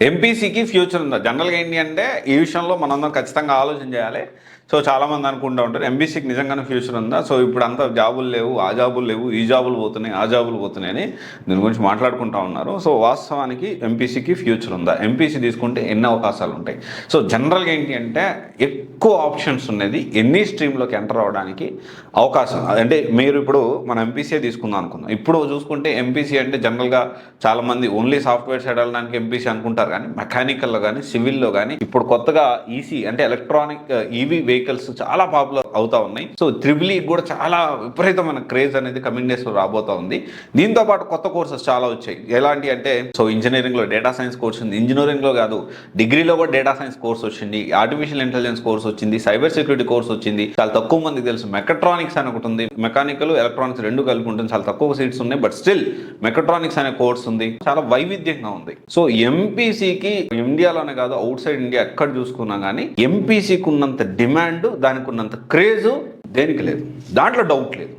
ఎంపీసీకి future ఉందా? జనరల్గా ఏంటి అంటే ఈ విషయంలో మనందరం ఖచ్చితంగా ఆలోచన చేయాలి. సో చాలామంది అనుకుంటూ ఉంటారు ఎంపీసీకి నిజంగానే ఫ్యూచర్ ఉందా, సో ఇప్పుడు అంతా జాబులు లేవు, ఆ జాబులు లేవు, ఈ జాబులు పోతున్నాయి, ఆ జాబులు పోతున్నాయి అని దీని గురించి మాట్లాడుకుంటూ ఉన్నారు. సో వాస్తవానికి ఎంపీసీకి ఫ్యూచర్ ఉందా, ఎంపీసీ తీసుకుంటే ఎన్ని అవకాశాలు ఉంటాయి? సో జనరల్గా ఏంటి అంటే ఎక్కువ ఆప్షన్స్ ఉన్నది ఎన్ని స్ట్రీమ్లోకి ఎంటర్ అవ్వడానికి అవకాశం. అంటే మీరు ఇప్పుడు మన ఎంపీసీ తీసుకుందాం అనుకుందాం. ఇప్పుడు చూసుకుంటే ఎంపీసీ అంటే జనరల్గా చాలామంది ఓన్లీ సాఫ్ట్వేర్ సైడ్ వెళ్ళడానికి ఎంపీసీ అనుకుంటారు, కానీ మెకానికల్లో కానీ సివిల్లో కానీ ఇప్పుడు కొత్తగా ఈసీ అంటే ఎలక్ట్రానిక్ ఈవీ వెహికల్స్ చాలా పాపులర్ అవుతా ఉన్నాయి. సో త్రిబుల్ కూడా చాలా విపరీతమైన క్రేజ్ అనేది కమింగ్ డేస్ లో రాబోతా ఉంది. దీంతో పాటు కొత్త కోర్సెస్ చాలా వచ్చాయి. ఎలాంటి అంటే సో ఇంజనీరింగ్ లో డేటా సైన్స్ కోర్స్ ఉంది, ఇంజనీరింగ్ లో కాదు డిగ్రీలో కూడా డేటా సైన్స్ కోర్స్ వచ్చింది, ఆర్టిఫిషియల్ ఇంటెలిజెన్స్ కోర్స్ వచ్చింది, సైబర్ సెక్యూరిటీ కోర్స్ వచ్చింది. చాలా తక్కువ మందికి తెలుసు. మెకట్రానిక్స్ అని ఒకటి ఉంది, మెకానికల్ ఎలక్ట్రానిక్స్ రెండు కలిపి ఉంటుంది, చాలా తక్కువ సీట్స్ ఉన్నాయి, బట్ స్టిల్ మెకట్రానిక్స్ అనే కోర్స్ ఉంది, చాలా వైవిధ్యంగా ఉంది. సో ఎంపీసీకి ఇండియాలోనే కాదు అవుట్ సైడ్ ఇండియా ఎక్కడ చూసుకున్నా కానీ ఎంపీసీకి ఉన్నంత డిమాండ్, దానికి ఉన్నంత క్రేజ్ దేనికి లేదు, దాంట్లో డౌట్ లేదు.